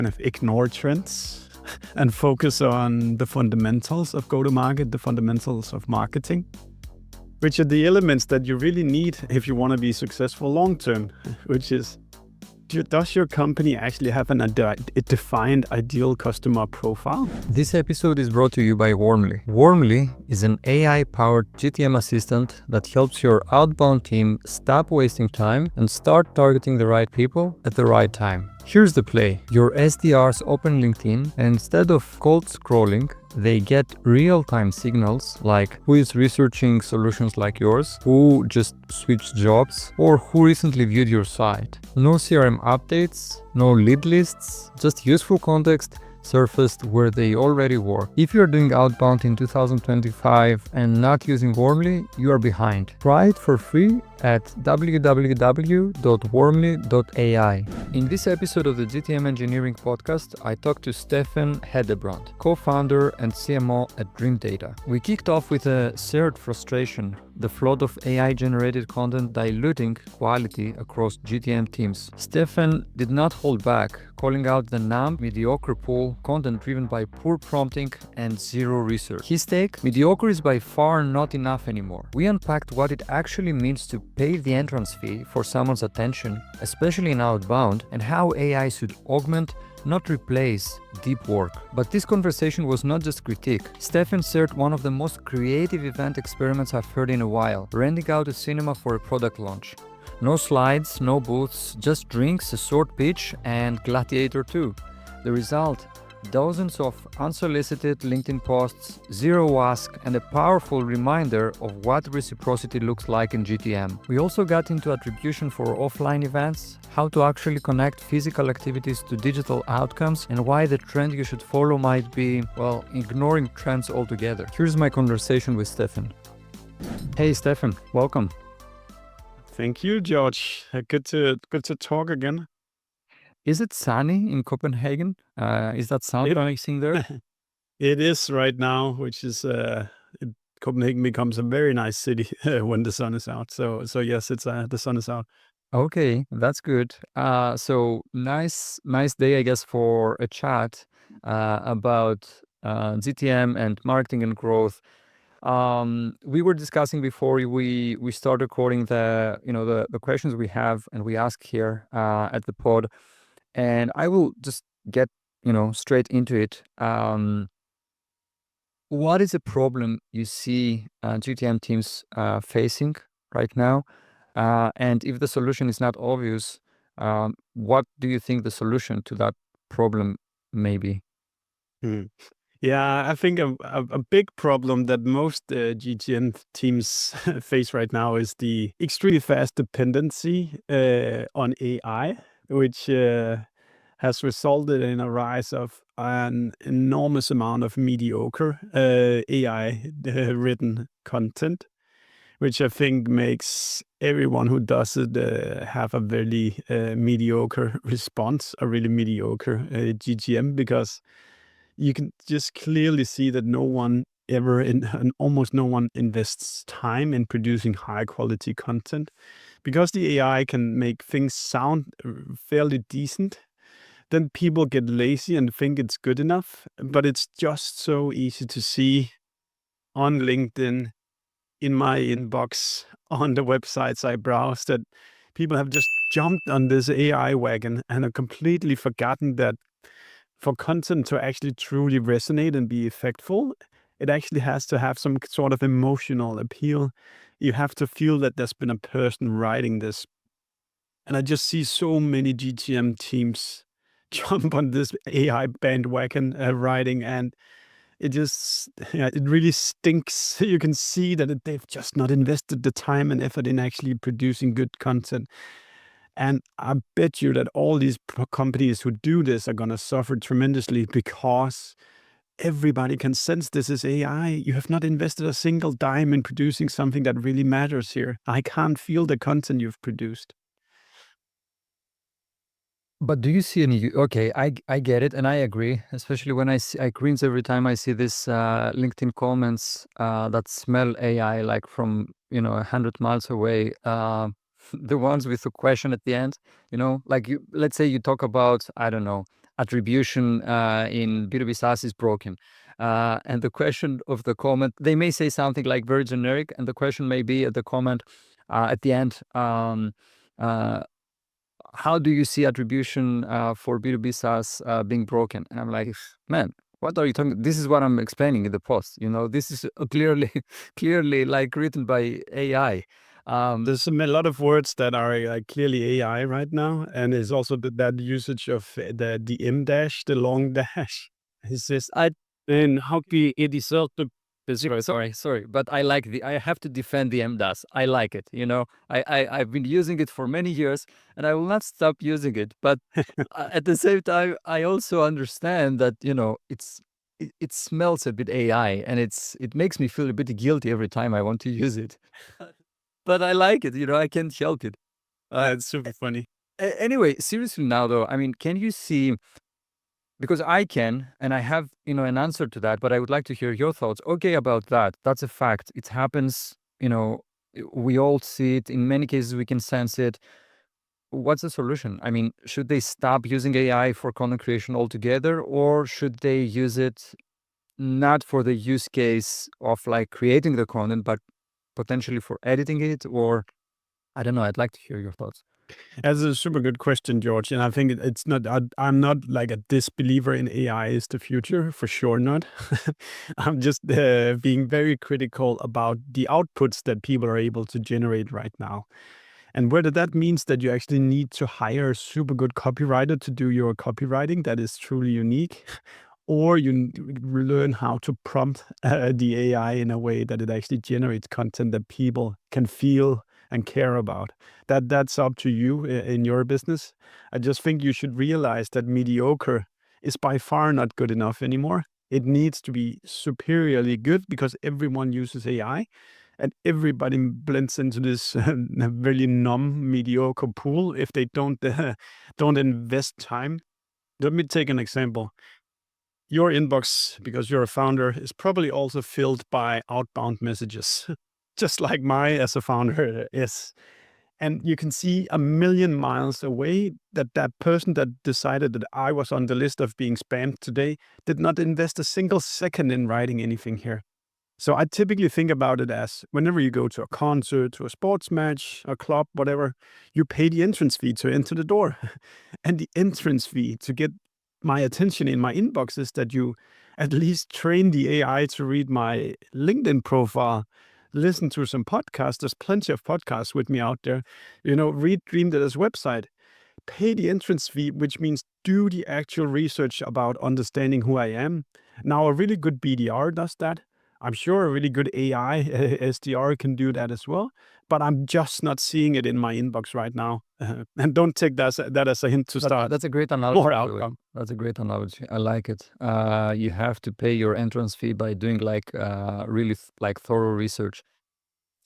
kind of ignore trends and focus on the fundamentals of go-to-market, the fundamentals of marketing, which are the elements that you really need if you want to be successful long-term, which is, does your company actually have a defined ideal customer profile? This episode is brought to you by Warmly. Warmly is an AI-powered GTM assistant that helps your outbound team stop wasting time and start targeting the right people at the right time. Here's the play. Your SDRs open LinkedIn, and instead of cold scrolling, they get real-time signals like who is researching solutions like yours, who just switched jobs, or who recently viewed your site. No CRM updates, no lead lists, just useful context surfaced where they already work. If you're doing outbound in 2025 and not using Warmly, you are behind. Try it for free at www.warmly.ai. In this episode of the GTM Engineering Podcast, I talked to Steffen Hedebrandt, co-founder and CMO at Dreamdata. We kicked off with a shared frustration, the flood of AI-generated content diluting quality across GTM teams. Steffen did not hold back, calling out the mediocre pool, content driven by poor prompting and zero research. His take: mediocre is by far not enough anymore. We unpacked what it actually means to pay the entrance fee for someone's attention, especially in outbound, and how AI should augment, not replace, deep work. But this conversation was not just critique. Steffen shared one of the most creative event experiments I've heard in a while, renting out a cinema for a product launch. No slides, no booths, just drinks, a short pitch, and Gladiator 2. The result: dozens of unsolicited LinkedIn posts, zero ask, and a powerful reminder of what reciprocity looks like in GTM. We also got into attribution for offline events, how to actually connect physical activities to digital outcomes, and why the trend you should follow might be, well, ignoring trends altogether. Here's my conversation with Steffen. Hey Steffen, welcome. Thank you, George. Good to talk again. Is it sunny in Copenhagen? Is that sound rising there? It is right now, which is Copenhagen becomes a very nice city when the sun is out. So yes, it's the sun is out. Okay, that's good. So nice day, I guess, for a chat about GTM and marketing and growth. We were discussing before we started recording the questions we have and we ask here at the pod. And I will just get, straight into it. What is a problem you see GTM teams facing right now? And if the solution is not obvious, what do you think the solution to that problem may be? Yeah, I think a big problem that most GTM teams face right now is the extremely fast dependency on AI, which has resulted in a rise of an enormous amount of mediocre AI-written content, which I think makes everyone who does it have a very mediocre response, a really mediocre GTM, because you can just clearly see that no one ever and almost no one invests time in producing high quality content, because the AI can make things sound fairly decent. Then people get lazy and think it's good enough, but it's just so easy to see on LinkedIn, in my inbox, on the websites I browse, that people have just jumped on this AI wagon and have completely forgotten that for content to actually truly resonate and be effectful, it actually has to have some sort of emotional appeal. You have to feel that there's been a person writing this. And I just see so many GTM teams jump on this AI bandwagon writing, and it really stinks. You can see that they've just not invested the time and effort in actually producing good content. And I bet you that all these companies who do this are going to suffer tremendously, because everybody can sense this is AI. You have not invested a single dime in producing something that really matters here. I can't feel the content you've produced. But do you see any? Okay, I get it, and I agree. Especially when I cringe every time I see this LinkedIn comments that smell AI like from 100 miles away. The ones with the question at the end. Like let's say you talk about, I don't know, attribution in B2B SaaS is broken. And the question of the comment, they may say something like very generic, and the question may be at the comment at the end, how do you see attribution for B2B SaaS being broken? And I'm like, man, what are you talking? This is what I'm explaining in the post. This is clearly like written by AI. There's a lot of words that are clearly AI right now, and there's also that usage of the M dash, the long dash. It's just, and how can it is also Sorry, but I have to defend the MDAS. I like it. I've been using it for many years, and I will not stop using it. But at the same time, I also understand that it smells a bit AI, and it makes me feel a bit guilty every time I want to use it. But I like it. I can't help it. It's super funny. Anyway, seriously now though, I mean, can you see? Because I can, and I have, an answer to that, but I would like to hear your thoughts. Okay, about that. That's a fact. It happens, we all see it. In many cases, we can sense it. What's the solution? I mean, should they stop using AI for content creation altogether, or should they use it not for the use case of like creating the content, but potentially for editing it? Or I don't know. I'd like to hear your thoughts. That's a super good question, George. And I think it's not, I'm not like a disbeliever in AI is the future, for sure not. I'm just being very critical about the outputs that people are able to generate right now. And whether that means that you actually need to hire a super good copywriter to do your copywriting that is truly unique, or you learn how to prompt the AI in a way that it actually generates content that people can feel and care about. That's up to you in your business. I just think you should realize that mediocre is by far not good enough anymore. It needs to be superiorly good because everyone uses AI and everybody blends into this very numb mediocre pool if they don't invest time. Let me take an example. Your inbox, because you're a founder, is probably also filled by outbound messages, just like my as a founder is. And you can see a million miles away that that person that decided that I was on the list of being spammed today did not invest a single second in writing anything here. So I typically think about it as whenever you go to a concert, to a sports match, a club, whatever, you pay the entrance fee to enter the door. And the entrance fee to get my attention in my inbox is that you at least train the AI to read my LinkedIn profile, listen to some podcasts. There's plenty of podcasts with me out there. Read Dreamdata's website. Pay the entrance fee, which means do the actual research about understanding who I am. Now, a really good BDR does that. I'm sure a really good AI SDR can do that as well, but I'm just not seeing it in my inbox right now. And don't take that as a hint to start. That's a great analogy. More outcome. That's a great analogy. I like it. You have to pay your entrance fee by doing really thorough research.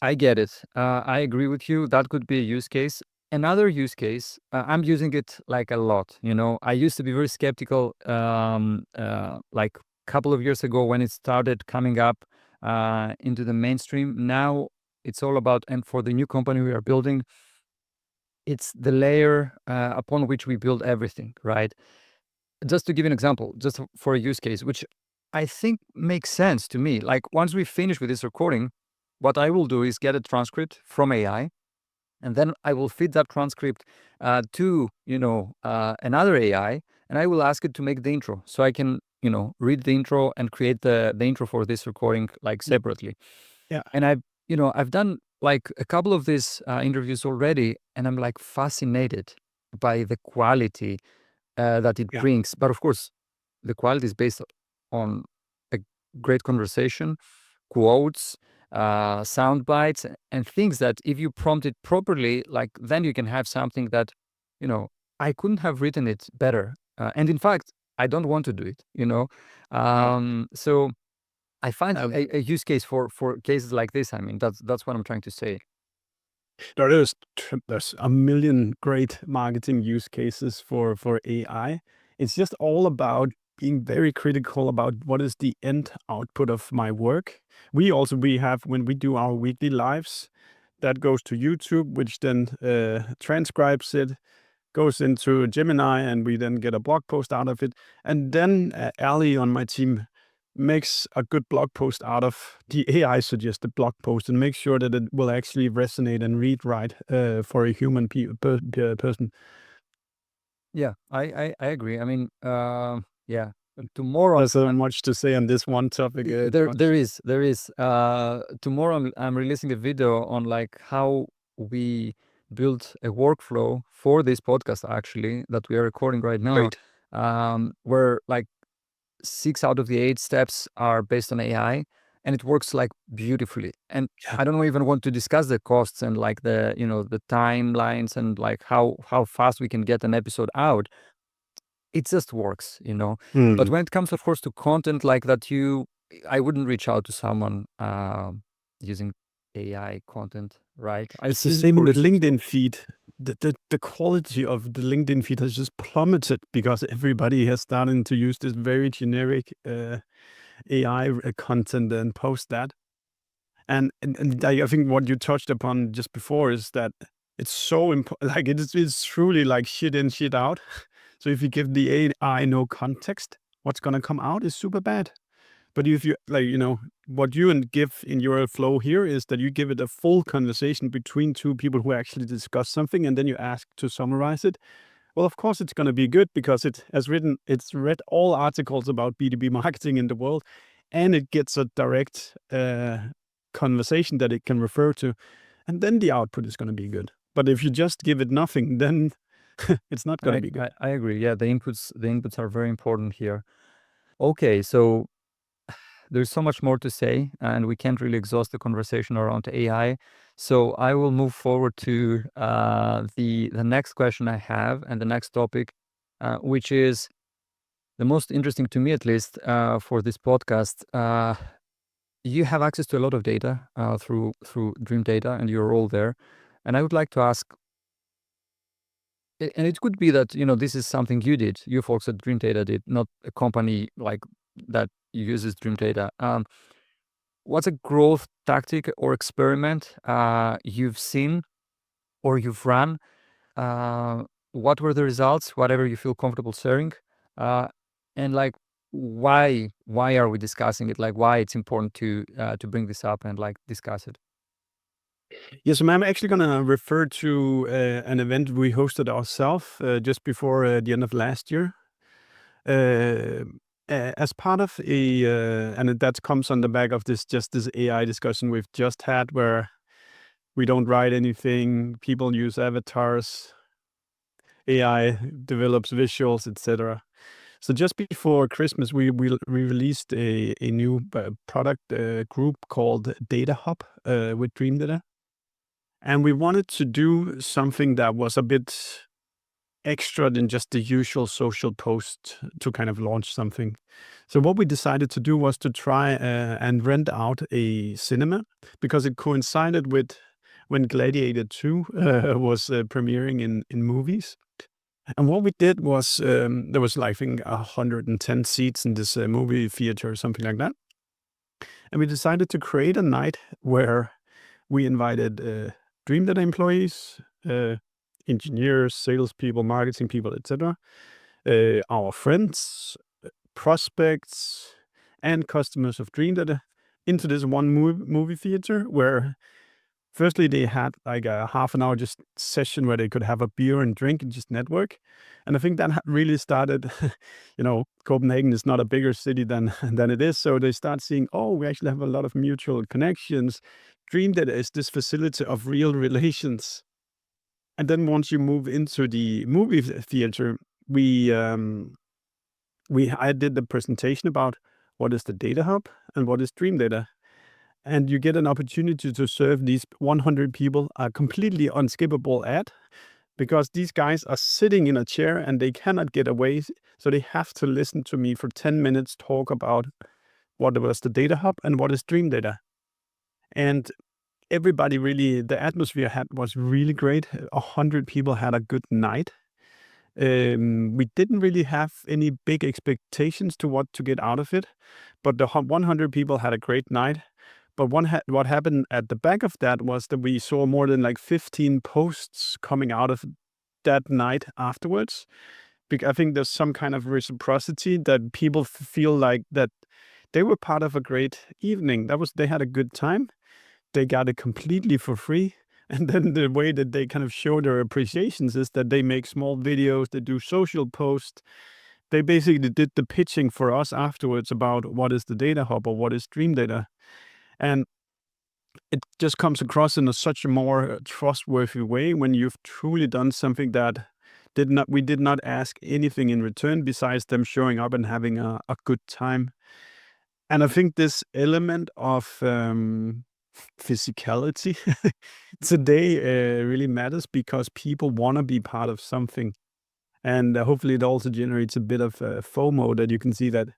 I get it. I agree with you. That could be a use case. Another use case, I'm using it like a lot. I used to be very skeptical like a couple of years ago when it started coming up into the mainstream. Now it's all about, and for the new company we are building, it's the layer upon which we build everything, right? Just to give an example, just for a use case, which I think makes sense to me. Like once we finish with this recording, what I will do is get a transcript from AI, and then I will feed that transcript to another AI, and I will ask it to make the intro, so I can read the intro and create the intro for this recording like separately. Yeah. And I've done like a couple of these interviews already, and I'm like fascinated by the quality that it brings. But of course, the quality is based on a great conversation, quotes, sound bites, and things that if you prompt it properly, like then you can have something that, I couldn't have written it better. And in fact, I don't want to do it, So I find a use case for cases like this. I mean, that's what I'm trying to say. There's a million great marketing use cases for AI. It's just all about being very critical about what is the end output of my work. We have, when we do our weekly lives, that goes to YouTube, which then transcribes it, goes into Gemini, and we then get a blog post out of it. And then Ali on my team makes a good blog post out of the AI suggested blog post and makes sure that it will actually resonate and read right for a human person. Yeah, I agree. I mean, yeah, tomorrow There's so much to say on this one topic. there is. Tomorrow I'm releasing a video on like how we built a workflow for this podcast actually that we are recording right now. Great. Where like 6 out of the 8 steps are based on AI, and it works like beautifully. And Yeah. I don't even want to discuss the costs and like the the timelines and like how fast we can get an episode out. It just works, But when it comes, of course, to content like that, I wouldn't reach out to someone using AI content, right? It's the same with LinkedIn feed. The quality of the LinkedIn feed has just plummeted because everybody has started to use this very generic AI content and post that. And I think what you touched upon just before is that it's so like it's truly like shit in, shit out. So if you give the AI no context, what's gonna come out is super bad. But if you like, what you give in your flow here is that you give it a full conversation between two people who actually discuss something, and then you ask to summarize it. Well, of course, it's going to be good because it's read all articles about B2B marketing in the world, and it gets a direct conversation that it can refer to, and then the output is going to be good. But if you just give it nothing, then it's not going to be good. I agree. Yeah, the inputs are very important here. Okay, so there's so much more to say, and we can't really exhaust the conversation around AI. So I will move forward to the next question I have and the next topic, which is the most interesting to me, at least, for this podcast. You have access to a lot of data through Dreamdata and your role there, and I would like to ask. And it could be that this is something you folks at Dreamdata did, not a company like that uses Dreamdata. What's a growth tactic or experiment you've seen or you've run? What were the results? Whatever you feel comfortable sharing, and like why are we discussing it? Like why it's important to bring this up and like discuss it. Yes, I'm actually going to refer to an event we hosted ourselves just before the end of last year. As part of and that comes on the back of this AI discussion we've just had, where we don't write anything, people use avatars, AI develops visuals, etc. So just before Christmas, we released a new product group called Data Hub with Dreamdata. And we wanted to do something that was a bit extra than just the usual social post to kind of launch something. So what we decided to do was to try and rent out a cinema, because it coincided with when Gladiator 2 was premiering in movies. And what we did was there was like, I think 110 seats in this movie theater or something like that. And we decided to create a night where we invited Dreamdata employees, engineers, salespeople, marketing people, etc., our friends, prospects, and customers of Dreamdata into this one movie theater, where firstly they had like a half an hour just session where they could have a beer and drink and just network. And I think that really started, Copenhagen is not a bigger city than it is. So they start seeing, oh, we actually have a lot of mutual connections. Dreamdata is this facility of real relations. And then once you move into the movie theater, I did the presentation about what is the Data Hub and what is Dreamdata. And you get an opportunity to serve these 100 people a completely unskippable ad, because these guys are sitting in a chair and they cannot get away. So they have to listen to me for 10 minutes talk about what was the Data Hub and what is Dreamdata. And everybody really, the atmosphere was really great. 100 people had a good night. We didn't really have any big expectations to what to get out of it, but the 100 people had a great night. But what happened at the back of that was that we saw more than like 15 posts coming out of that night afterwards. I think there's some kind of reciprocity that people feel like that they were part of a great evening. They had a good time. They got it completely for free. And then the way that they kind of show their appreciations is that they make small videos, they do social posts. They basically did the pitching for us afterwards about what is the data hub or what is Dreamdata. And it just comes across in such a more trustworthy way when you've truly done something that we did not ask anything in return besides them showing up and having a good time. And I think this element of physicality today really matters because people want to be part of something. And hopefully it also generates a bit of FOMO that you can see that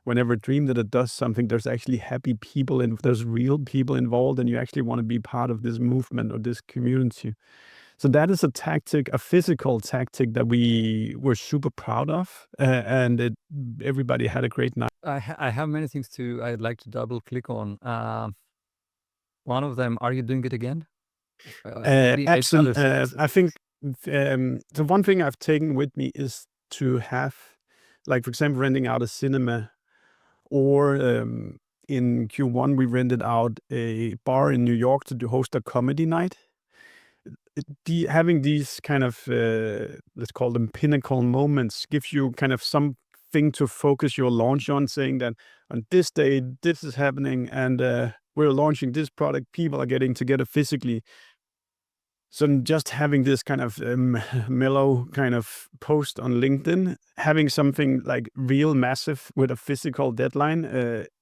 whenever Dreamdata does something, there's actually happy people and there's real people involved, and you actually want to be part of this movement or this community. So that is a tactic, a physical tactic that we were super proud of, and everybody had a great night. I have many things I'd like to double click on. One of them, are you doing it again? Absolutely. I think the one thing I've taken with me is to have, like, for example, renting out a cinema, or in Q1, we rented out a bar in New York to host a comedy night. Having these kind of, let's call them pinnacle moments, gives you kind of something to focus your launch on, saying that on this day, this is happening, and we're launching this product, people are getting together physically. So just having this kind of mellow kind of post on LinkedIn, having something like real massive with a physical deadline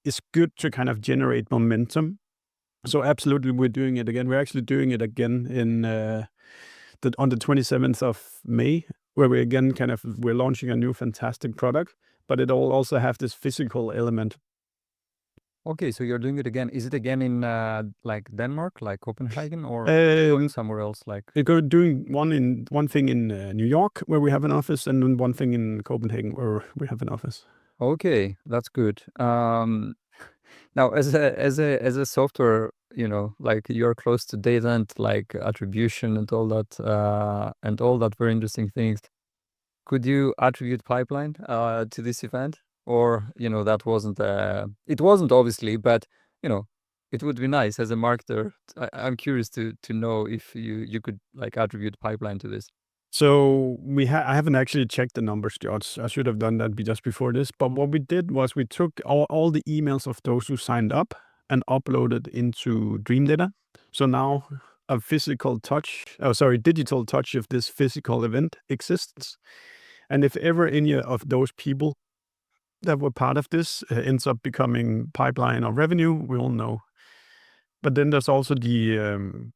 is good to kind of generate momentum. So absolutely, we're doing it again. We're actually doing it again on the 27th of May, where we're launching a new fantastic product, but it all also have this physical element. Okay, so you're doing it again. Is it again in like Denmark, like Copenhagen, or going somewhere else? Like we're doing one thing in New York, where we have an office, and then one thing in Copenhagen, where we have an office. Okay, that's good. Now, as a software, like you're close to data and like attribution and all that very interesting things. Could you attribute pipeline to this event? Or, that wasn't, it wasn't obviously, but, it would be nice as a marketer. I'm curious to know if you could like attribute pipeline to this. So I haven't actually checked the numbers, George. I should have done that just before this. But what we did was we took all the emails of those who signed up and uploaded into Dreamdata. So now a digital touch of this physical event exists. And if ever any of those people that were part of this ends up becoming pipeline or revenue, we'll know. But then there's also the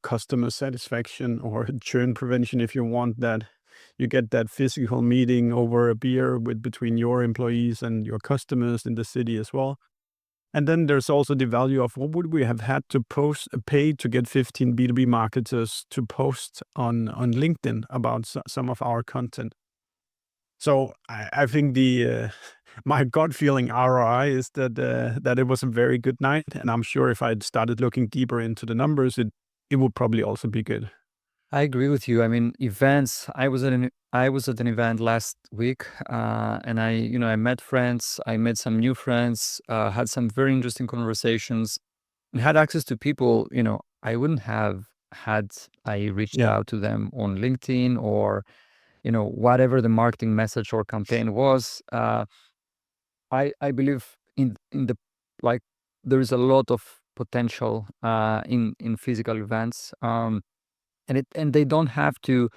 customer satisfaction or churn prevention, if you want that. You get that physical meeting over a beer between your employees and your customers in the city as well. And then there's also the value of what would we have had to pay to get 15 B2B marketers to post on LinkedIn about some of our content. So I think my gut feeling ROI is that it was a very good night, and I'm sure if I'd started looking deeper into the numbers, it would probably also be good. I agree with you. I mean, events. I was at an event last week, and I met friends. I met some new friends. Had some very interesting conversations, and had access to people. I wouldn't have had I reached out to them on LinkedIn or, whatever the marketing message or campaign was. I believe in the like there is a lot of potential in physical events. And they don't have to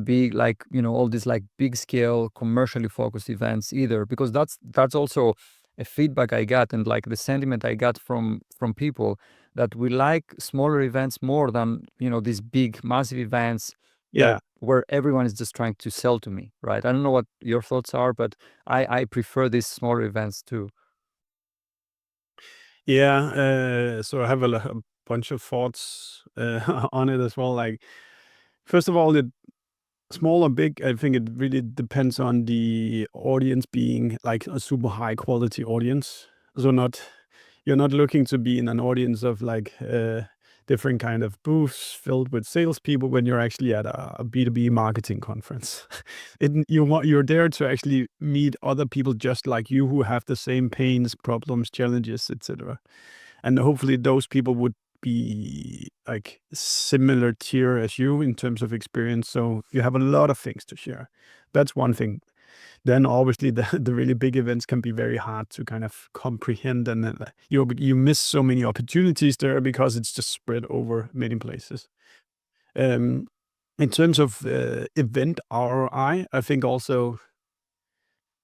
be like all these like big scale commercially focused events either, because that's also a feedback I got, and like the sentiment I got from people, that we like smaller events more than these big massive events where everyone is just trying to sell to me, right? I don't know what your thoughts are, but I prefer these smaller events too. So I have a bunch of thoughts on it as well. Like, first of all, small or big, I think it really depends on the audience being like a super high quality audience. So you're not looking to be in an audience of like different kind of booths filled with salespeople when you're actually at a B2B marketing conference. You're there to actually meet other people just like you who have the same pains, problems, challenges, etc. And hopefully those people would be like similar tier as you in terms of experience. So you have a lot of things to share. That's one thing. Then obviously the really big events can be very hard to kind of comprehend, and then you miss so many opportunities there because it's just spread over many places. Um, in terms of event ROI, I think also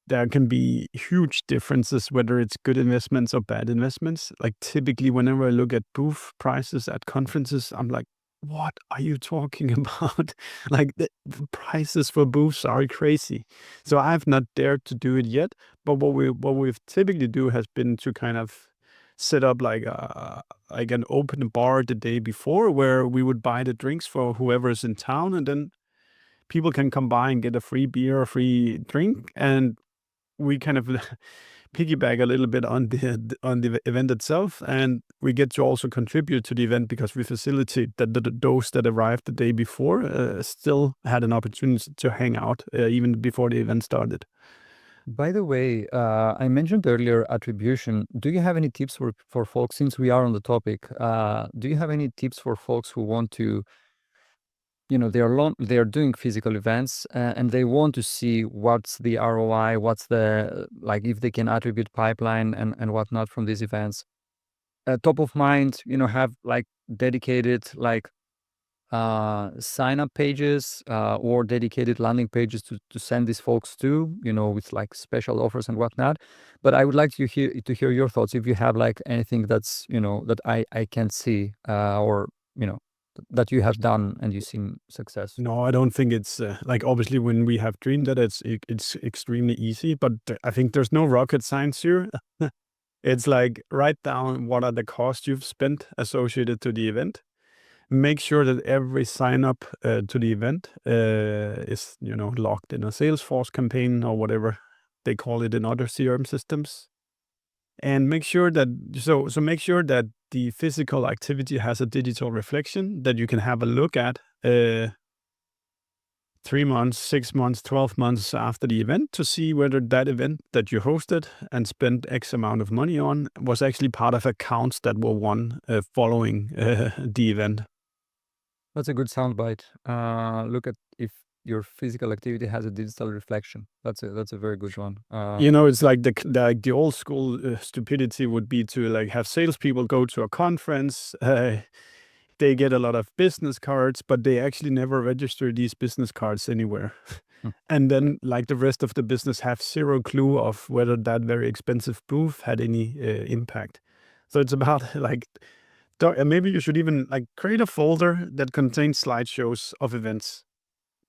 there can be huge differences whether it's good investments or bad investments. Like typically, whenever I look at booth prices at conferences, I'm like, what are you talking about? Like the prices for booths are crazy. So I've not dared to do it yet. But what we've typically do has been to kind of set up like an open bar the day before where we would buy the drinks for whoever's in town, and then people can come by and get a free beer or free drink, and we kind of piggyback a little bit on the event itself, and we get to also contribute to the event because we facilitate that those that arrived the day before still had an opportunity to hang out even before the event started. By the way, I mentioned earlier attribution. Do you have any tips for folks, since we are on the topic, do you have any tips for folks who want to, they are doing physical events, and they want to see what's the ROI, what's the, like, if they can attribute pipeline and whatnot from these events. Top of mind, have like dedicated like sign up pages or dedicated landing pages to send these folks to, with like special offers and whatnot. But I would like to hear your thoughts, if you have like anything that's, that I can see, or, that you have done and you've seen success. No, I don't think it's like obviously when we have dreamed that it's extremely easy, but I think there's no rocket science here. It's like write down what are the costs you've spent associated to the event. Make sure that every sign up to the event is logged in a Salesforce campaign or whatever they call it in other CRM systems, and make sure that make sure that the physical activity has a digital reflection that you can have a look at 3 months, 6 months, 12 months after the event to see whether that event that you hosted and spent X amount of money on was actually part of accounts that were won following the event. That's a good soundbite. Look at if your physical activity has a digital reflection. That's a very good one. It's like the old school stupidity would be to like have salespeople go to a conference. They get a lot of business cards, but they actually never register these business cards anywhere. Hmm. And then, like the rest of the business, have zero clue of whether that very expensive booth had any impact. So it's about like maybe you should even like create a folder that contains slideshows of events.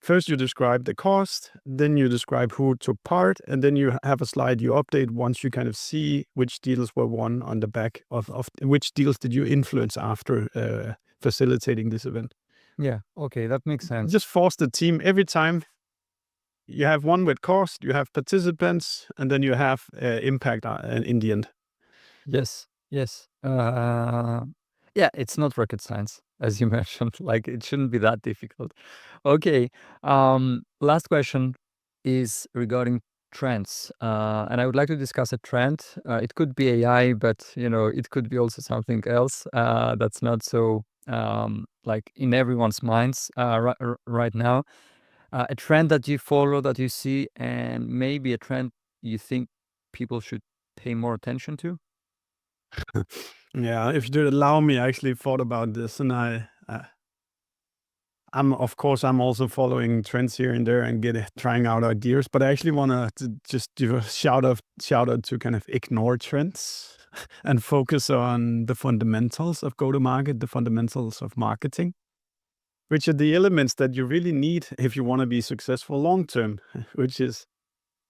First, you describe the cost, then you describe who took part, and then you have a slide you update once you kind of see which deals were won on the back of which deals did you influence after facilitating this event. Yeah. Okay, that makes sense. Just force the team every time. You have one with cost, you have participants, and then you have impact in the end. Yes. Yes. Yeah, it's not rocket science, as you mentioned. Like, it shouldn't be that difficult. Okay. Last question is regarding trends, and I would like to discuss a trend. It could be AI, but it could be also something else that's not so like in everyone's minds right now. A trend that you follow, that you see, and maybe a trend you think people should pay more attention to. Yeah, if you'd allow me, I actually thought about this, and I'm of course I'm also following trends here and there and trying out ideas, but I actually want to just do a shout out to kind of ignore trends and focus on the fundamentals of go to market, the fundamentals of marketing, which are the elements that you really need if you want to be successful long term. Which is,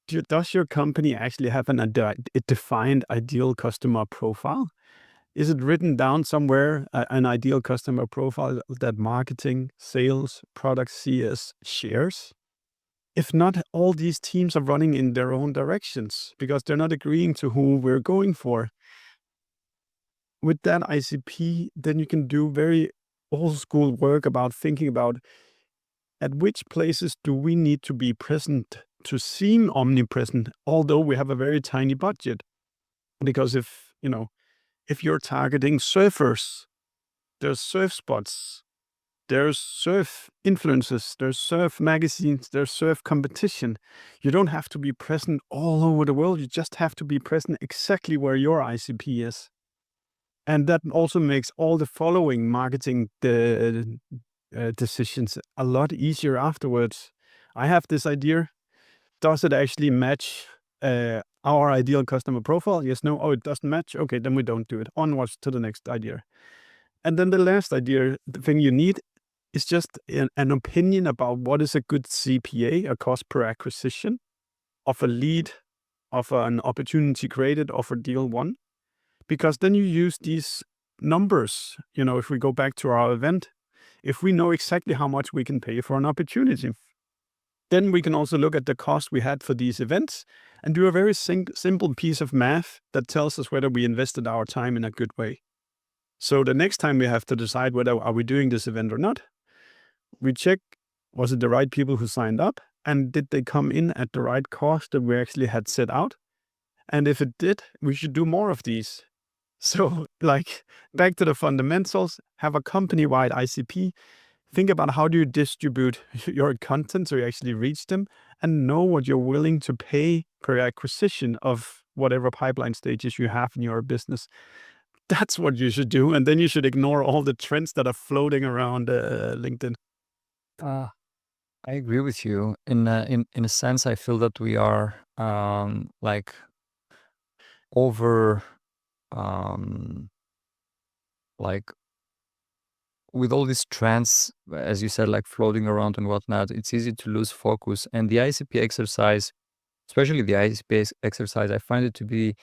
does your company actually have a defined ideal customer profile? Is it written down somewhere, an ideal customer profile that marketing, sales, product CS shares? If not, all these teams are running in their own directions because they're not agreeing to who we're going for. with that ICP, then you can do very old school work about thinking about at which places do we need to be present to seem omnipresent, although we have a very tiny budget. Because if you're targeting surfers, there's surf spots, there's surf influencers, there's surf magazines, there's surf competition. You don't have to be present all over the world. You just have to be present exactly where your ICP is. And that also makes all the following marketing decisions a lot easier afterwards. I have this idea. Does it actually match our ideal customer profile? Yes, no. Oh, it doesn't match. Okay, then we don't do it. Onwards to the next idea. And then the last idea, the thing you need is just an opinion about what is a good CPA, a cost per acquisition, of a lead, of an opportunity created, of a deal won. Because then you use these numbers. If we go back to our event, if we know exactly how much we can pay for an opportunity, then we can also look at the cost we had for these events and do a very simple piece of math that tells us whether we invested our time in a good way. So the next time we have to decide whether are we doing this event or not, we check, was it the right people who signed up? And did they come in at the right cost that we actually had set out? And if it did, we should do more of these. So back to the fundamentals, have a company-wide ICP. Think about how do you distribute your content so you actually reach them, and know what you're willing to pay per acquisition of whatever pipeline stages you have in your business. That's what you should do. And then you should ignore all the trends that are floating around LinkedIn. I agree with you. In a sense, I feel that we are over with all these trends, as you said, floating around and whatnot. It's easy to lose focus. And the ICP exercise, especially the ICP exercise, I find it to be,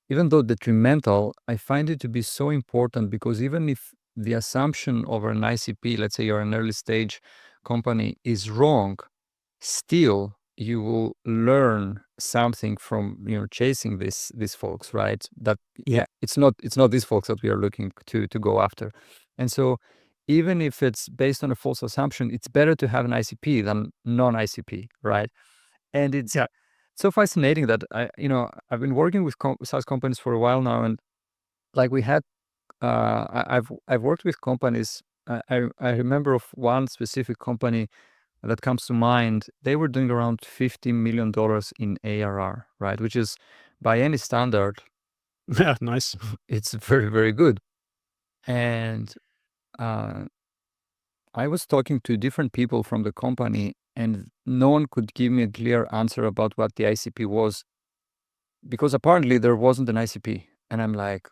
even though detrimental, I find it to be so important, because even if the assumption of an ICP, let's say you're an early stage company, is wrong, still you will learn something from chasing these folks, right? That it's not these folks that we are looking to go after. And so even if it's based on a false assumption, it's better to have an ICP than non-ICP, right? And it's so fascinating that I've been working with SaaS companies for a while now, and we had I've worked with companies. I remember of one specific company that comes to mind. They were doing around $50 million in ARR, right? Which is, by any standard, Nice. It's very, very good. And I was talking to different people from the company, and no one could give me a clear answer about what the ICP was, because apparently there wasn't an ICP. And I'm like,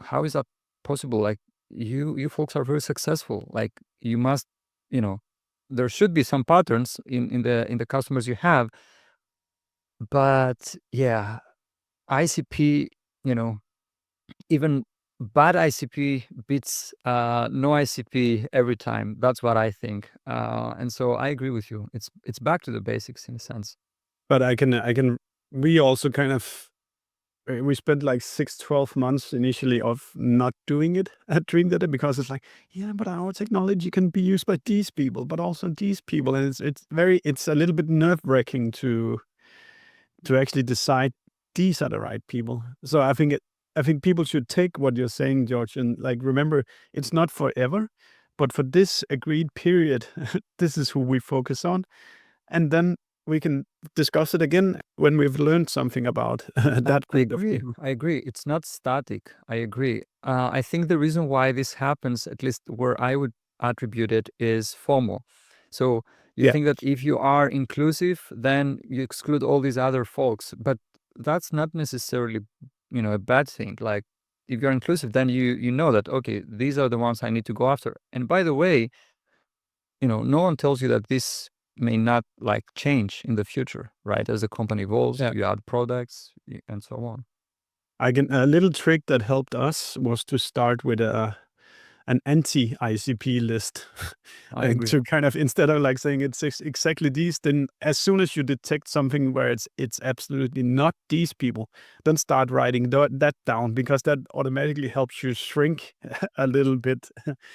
how is that possible? You folks are very successful. You must, there should be some patterns in the customers you have. But yeah, ICP, even bad ICP beats no ICP every time. That's what I think. And so I agree with you. It's back to the basics in a sense. But we also we spent 6-12 months initially of not doing it at Dreamdata, because it's but our technology can be used by these people, but also these people. And it's a little bit nerve-wracking to actually decide these are the right people. So I think people should take what you're saying, George, and remember, it's not forever, but for this agreed period, this is who we focus on. And then we can discuss it again when we've learned something about that. I agree. It's not static. I agree. I think the reason why this happens, at least where I would attribute it, is FOMO. So you think that if you are inclusive, then you exclude all these other folks. But that's not necessarily, a bad thing. If you're inclusive, then you know that, okay, these are the ones I need to go after. And by the way, no one tells you that this may not change in the future, right? As the company evolves, you add products and so on. A little trick that helped us was to start with an an anti-ICP list. I agree. To kind of, instead of like saying it's exactly these, then as soon as you detect something where it's absolutely not these people, then start writing that down, because that automatically helps you shrink a little bit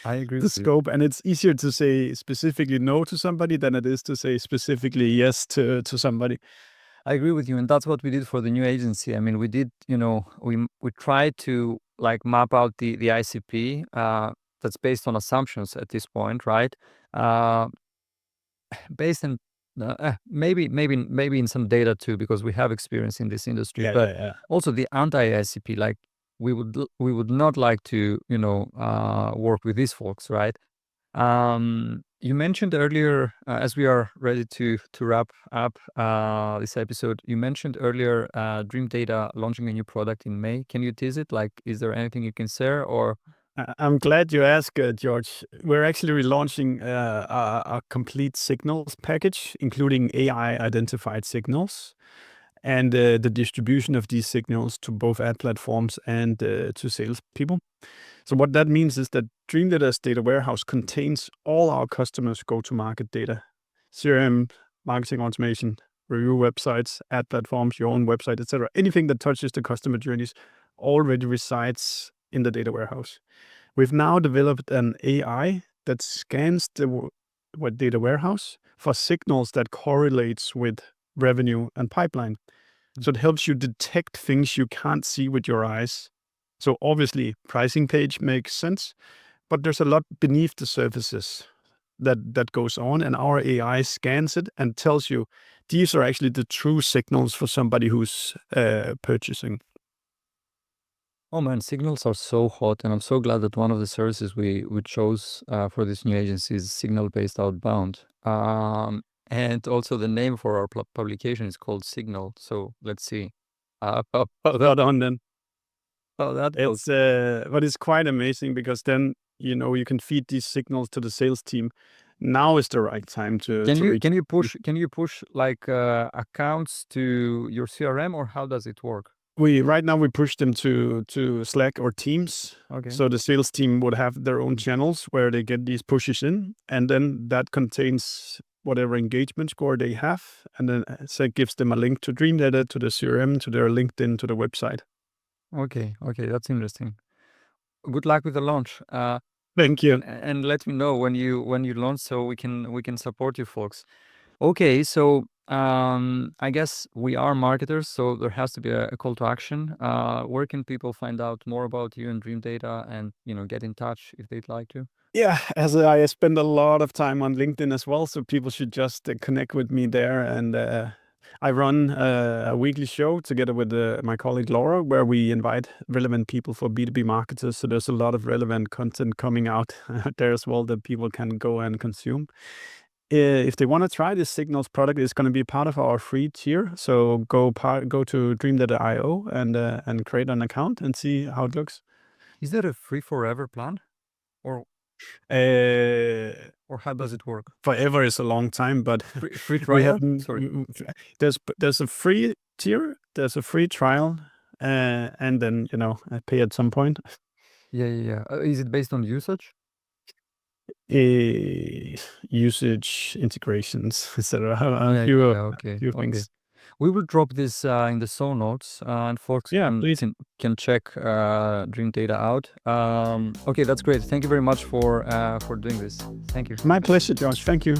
I agree the with you. scope, and it's easier to say specifically no to somebody than it is to say specifically yes to somebody. I agree with you, and that's what we did for the new agency. I mean, we did, we tried to like map out the ICP that's based on assumptions at this point, right? Uh, Based on maybe in some data too, because we have experience in this industry, but also the anti-ICP. Like we would not like to, work with these folks, right? You mentioned earlier, as we are ready to wrap up this episode, you mentioned earlier Dreamdata launching a new product in May. Can you tease it? Like, is there anything you can share? Or I'm glad you asked, George. We're actually relaunching a complete signals package, including AI-identified signals, and the distribution of these signals to both ad platforms and to salespeople. So what that means is that Dreamdata's data warehouse contains all our customers' go-to-market data: CRM, marketing automation, review websites, ad platforms, your own website, etc. Anything that touches the customer journeys already resides in the data warehouse. We've now developed an AI that scans the data warehouse for signals that correlates with revenue and pipeline. So it helps you detect things you can't see with your eyes. So obviously, pricing page makes sense, but there's a lot beneath the surfaces that goes on, and our AI scans it and tells you these are actually the true signals for somebody who's purchasing. oh man, signals are so hot, and I'm so glad that one of the services we chose for this new agency is signal-based outbound. And also the name for our publication is called Signal. So let's see. Well done then. Oh, that It's but it's quite amazing, because then you can feed these signals to the sales team. Now is the right time to reach. Can you push like accounts to your CRM, or how does it work? Right now we push them to Slack or Teams. Okay. So the sales team would have their own channels where they get these pushes in, and then that contains whatever engagement score they have, and then so it gives them a link to Dreamdata, to the CRM, to their LinkedIn, to the website. Okay, that's interesting. Good luck with the launch. Thank you. And let me know when you launch, so we can support you folks. Okay, so I guess we are marketers, so there has to be a call to action. Where can people find out more about you and Dreamdata, and get in touch if they'd like to? Yeah, as I spend a lot of time on LinkedIn as well, so people should just connect with me there. And I run a weekly show together with my colleague Laura, where we invite relevant people for B2B marketers. So there's a lot of relevant content coming out there as well that people can go and consume. If they want to try this Signals product, it's going to be part of our free tier. So go to dreamdata.io and create an account and see how it looks. Is there a free forever plan, or how does it work? Forever is a long time, but Free we trial? have Sorry. there's a free tier, there's a free trial, and then I pay at some point. Yeah. Is it based on usage? Usage, integrations, etc. Yeah, A few okay. things. We will drop this in the show notes, and folks Yeah, please. can check Dreamdata out. Okay, that's great. Thank you very much for doing this. Thank you. My pleasure, Josh. Thank you.